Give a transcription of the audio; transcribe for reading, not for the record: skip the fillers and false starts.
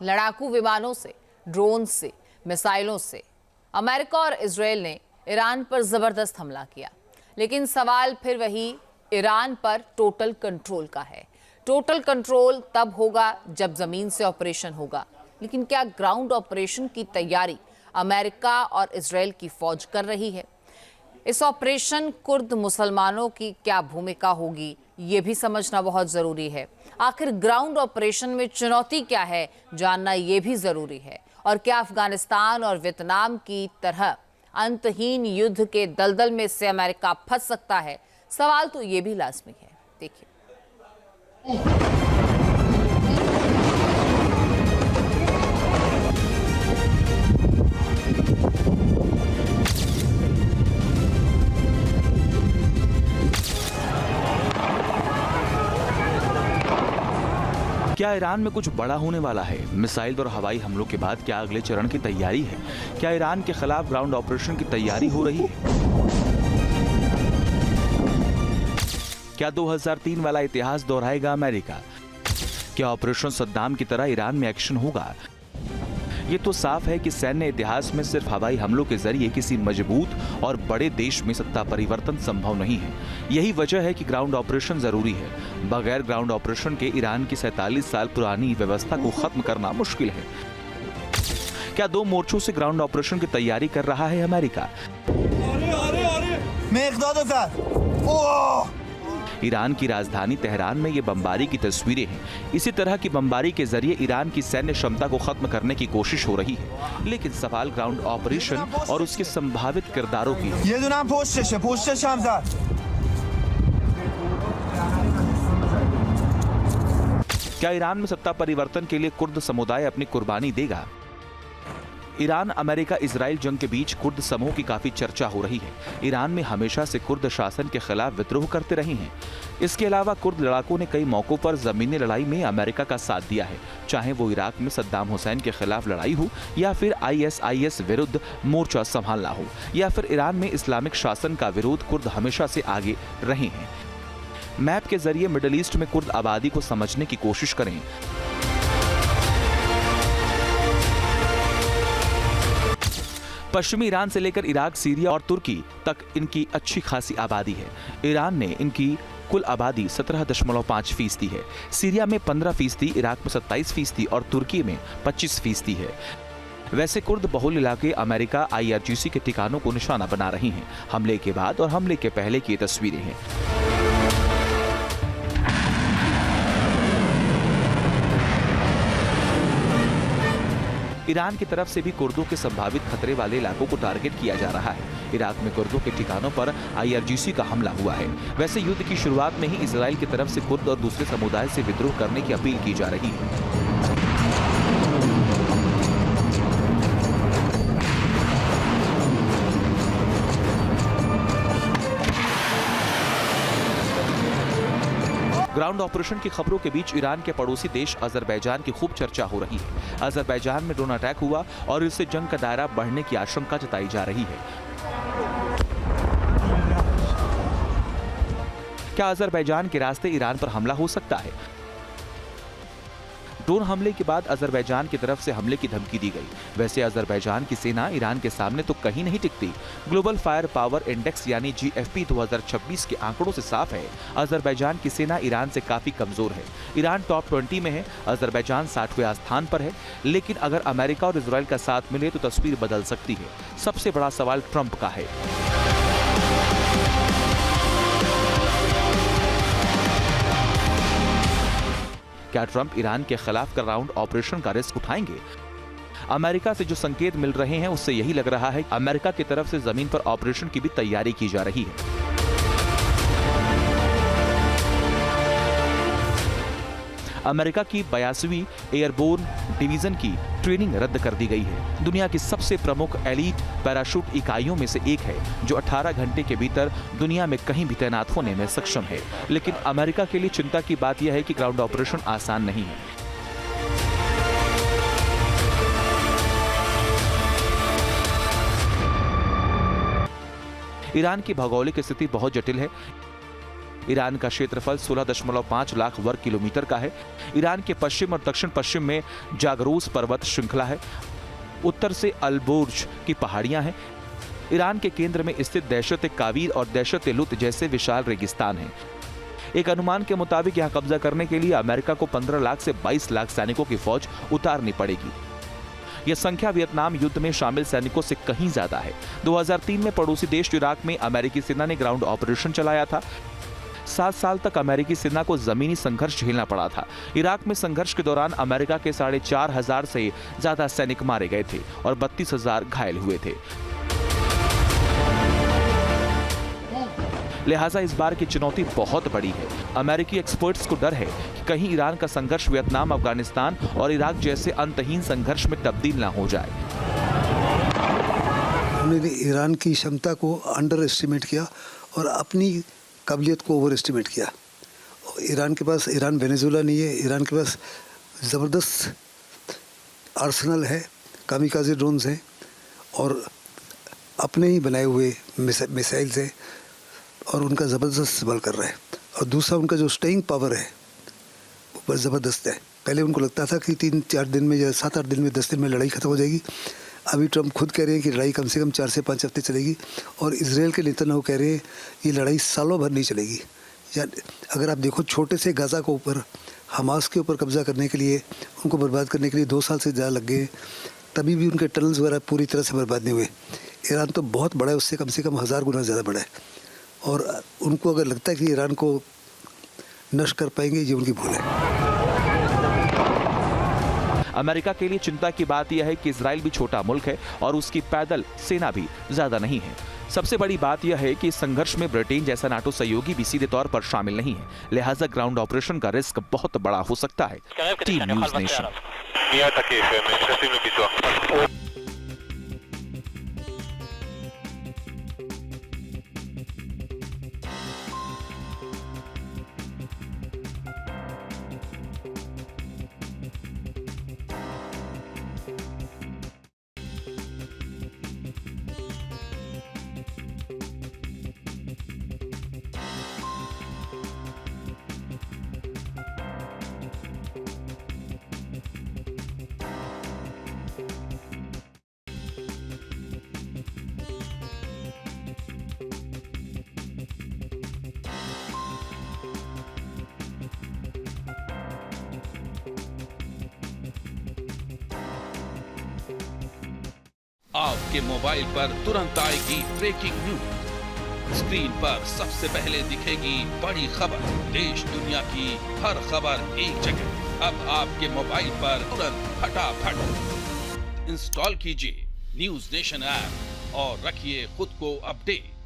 लड़ाकू विमानों से, ड्रोन से, मिसाइलों से अमेरिका और इजरायल ने ईरान पर जबरदस्त हमला किया। लेकिन सवाल फिर वही ईरान पर टोटल कंट्रोल का है। टोटल कंट्रोल तब होगा जब जमीन से ऑपरेशन होगा। लेकिन क्या ग्राउंड ऑपरेशन की तैयारी अमेरिका और इजरायल की फौज कर रही है? इस ऑपरेशन कुर्द मुसलमानों की क्या भूमिका होगी, ये भी समझना बहुत जरूरी है। आखिर ग्राउंड ऑपरेशन में चुनौती क्या है, जानना ये भी जरूरी है। और क्या अफगानिस्तान और वियतनाम की तरह अंतहीन युद्ध के दलदल में से अमेरिका फंस सकता है? सवाल तो ये भी लाजमी है। देखिए, क्या ईरान में कुछ बड़ा होने वाला है? मिसाइल और हवाई हमलों के बाद क्या अगले चरण की तैयारी है? क्या ईरान के खिलाफ ग्राउंड ऑपरेशन की तैयारी हो रही है? क्या 2003 वाला इतिहास दोहराएगा अमेरिका? क्या ऑपरेशन सद्दाम की तरह ईरान में एक्शन होगा? ये तो साफ है कि सैन्य इतिहास में सिर्फ हवाई हमलों के जरिए किसी मजबूत और बड़े देश में सत्ता परिवर्तन संभव नहीं है। यही वजह है कि ग्राउंड ऑपरेशन जरूरी है। बगैर ग्राउंड ऑपरेशन के ईरान की 47 साल पुरानी व्यवस्था को खत्म करना मुश्किल है। क्या 2 मोर्चों से ग्राउंड ऑपरेशन की तैयारी कर रहा है अमेरिका? ईरान की राजधानी तेहरान में ये बमबारी की तस्वीरें हैं। इसी तरह की बमबारी के जरिए ईरान की सैन्य क्षमता को खत्म करने की कोशिश हो रही है। लेकिन सवाल ग्राउंड ऑपरेशन और उसके संभावित किरदारों की है। क्या ईरान में सत्ता परिवर्तन के लिए कुर्द समुदाय अपनी कुर्बानी देगा? ईरान अमेरिका इजराइल जंग के बीच कुर्द समूह की काफी चर्चा हो रही है। ईरान में हमेशा से कुर्द शासन के खिलाफ विद्रोह करते रहे हैं। इसके अलावा कुर्द लड़ाकों ने कई मौकों पर जमीनी लड़ाई में अमेरिका का साथ दिया है, चाहे वो इराक में सद्दाम हुसैन के खिलाफ लड़ाई हो, या फिर ISIS विरुद्ध मोर्चा संभालना हो, या फिर ईरान में इस्लामिक शासन का विरोध। कुर्द हमेशा से आगे रहे हैं। मैप के जरिए मिडिल ईस्ट में कुर्द आबादी को समझने की कोशिश करें। पश्चिमी ईरान से लेकर इराक, सीरिया और तुर्की तक इनकी अच्छी खासी आबादी है। ईरान ने इनकी कुल आबादी 17.5% है। सीरिया में 15%, इराक में 27% और तुर्की में 25% है। वैसे कुर्द बहुल इलाके अमेरिका IRGC के ठिकानों को निशाना बना रही हैं। हमले के बाद और हमले के पहले की तस्वीरें हैं। ईरान की तरफ से भी कुर्दों के संभावित खतरे वाले इलाकों को टारगेट किया जा रहा है। इराक में कुर्दों के ठिकानों पर IRGC का हमला हुआ है। वैसे युद्ध की शुरुआत में ही इजराइल की तरफ से कुर्द और दूसरे समुदाय से विद्रोह करने की अपील की जा रही है। ग्राउंड ऑपरेशन की खबरों के बीच ईरान के पड़ोसी देश अजरबैजान की खूब चर्चा हो रही है। अजरबैजान में ड्रोन अटैक हुआ और इससे जंग का दायरा बढ़ने की आशंका जताई जा रही है। क्या अजरबैजान के रास्ते ईरान पर हमला हो सकता है? ड्रोन हमले के बाद अजरबैजान की तरफ से हमले की धमकी दी गई। वैसे अजरबैजान की सेना ईरान के सामने तो कहीं नहीं टिकती। ग्लोबल फायर पावर इंडेक्स यानी GFP 2026 के आंकड़ों से साफ है, अजरबैजान की सेना ईरान से काफी कमजोर है। ईरान टॉप 20 में है, अजरबैजान 60वें स्थान पर है। लेकिन अगर अमेरिका और इजराइल का साथ मिले तो तस्वीर बदल सकती है। सबसे बड़ा सवाल ट्रंप का है। क्या ट्रंप ईरान के खिलाफ ग्राउंड ऑपरेशन का रिस्क उठाएंगे? अमेरिका से जो संकेत मिल रहे हैं उससे यही लग रहा है कि अमेरिका की तरफ से जमीन पर ऑपरेशन की भी तैयारी की जा रही है। अमेरिका की 82वीं एयरबोर्न डिवीजन की ट्रेनिंग रद्द कर दी गई है। दुनिया की सबसे प्रमुख एलीट पैराशूट इकाइयों में से एक है, जो 18 घंटे के भीतर दुनिया में कहीं भी तैनात होने में सक्षम है। लेकिन अमेरिका के लिए चिंता की बात यह है कि ग्राउंड ऑपरेशन आसान नहीं है। ईरान की भौगोलिक स्थिति बहुत जटिल है। ईरान का क्षेत्रफल 16.5 लाख वर्ग किलोमीटर का है। ईरान के पश्चिम और दक्षिण पश्चिम में जागरूस पर्वत श्रृंखला है। उत्तर से अलबोर्ज की पहाड़ियां हैं। ईरान के केंद्र में स्थित दहशत कावीर और दहशत लुत जैसे विशाल रेगिस्तान हैं। एक अनुमान के मुताबिक यहां कब्जा करने के लिए अमेरिका को 15 लाख से 22 लाख सैनिकों की फौज उतारनी पड़ेगी। यह संख्या वियतनाम युद्ध में शामिल सैनिकों से कहीं ज्यादा है। 2003 में पड़ोसी देश इराक में अमेरिकी सेना ने ग्राउंड ऑपरेशन चलाया था। 7 साल तक अमेरिकी सेना को जमीनी संघर्ष झेलना पड़ा था। इराक में संघर्ष के दौरान अमेरिका के 4,500 से ज्यादा सैनिक मारे गए थे और 32,000 घायल हुए थे। लिहाजा इस बार की चुनौती बहुत बड़ी है। अमेरिकी एक्सपर्ट्स को डर है कि कहीं ईरान का संघर्ष वियतनाम, अफगानिस्तान और इराक जैसे अंतहीन संघर्ष में तब्दील ना हो जाए। उन्होंने ईरान की क्षमता को अंडर एस्टिमेट किया और अपनी काबिलियत को ओवर एस्टिमेट किया। ईरान वेनेजुएला नहीं है। ईरान के पास ज़बरदस्त आर्सेनल है, कामिकाज़े ड्रोन्स हैं और अपने ही बनाए हुए मिसाइल्स हैं और उनका ज़बरदस्त इस्तेमाल कर रहा है। और दूसरा, उनका जो स्टेइंग पावर है वो बहुत ज़बरदस्त है। पहले उनको लगता था कि 3-4 दिन में या 7-8 दिन में 10 दिन में लड़ाई ख़त्म हो जाएगी। अभी ट्रम्प खुद कह रहे हैं कि लड़ाई कम से कम 4 से 5 हफ्ते चलेगी और इजराइल के नेतन्याहू कह रहे हैं ये लड़ाई सालों भर नहीं चलेगी। या अगर आप देखो, छोटे से गाज़ा के ऊपर, हमास के ऊपर कब्जा करने के लिए, उनको बर्बाद करने के लिए 2 साल से ज़्यादा लग गए, तभी भी उनके टनल्स वगैरह पूरी तरह से बर्बाद नहीं हुए। ईरान तो बहुत बड़ा है, उससे कम से कम 1000 गुना ज़्यादा बड़ा है और उनको अगर लगता है कि ईरान को नष्ट कर पाएंगे, ये उनकी भूल है। अमेरिका के लिए चिंता की बात यह है कि इजराइल भी छोटा मुल्क है और उसकी पैदल सेना भी ज्यादा नहीं है। सबसे बड़ी बात यह है कि इस संघर्ष में ब्रिटेन जैसा नाटो सहयोगी भी सीधे तौर पर शामिल नहीं है। लिहाजा ग्राउंड ऑपरेशन का रिस्क बहुत बड़ा हो सकता है। Team news nation. आपके मोबाइल पर तुरंत आएगी ब्रेकिंग न्यूज। स्क्रीन पर सबसे पहले दिखेगी बड़ी खबर। देश दुनिया की हर खबर एक जगह। अब आपके मोबाइल पर तुरंत फटाफट इंस्टॉल कीजिए न्यूज़ नेशन ऐप और रखिए खुद को अपडेट।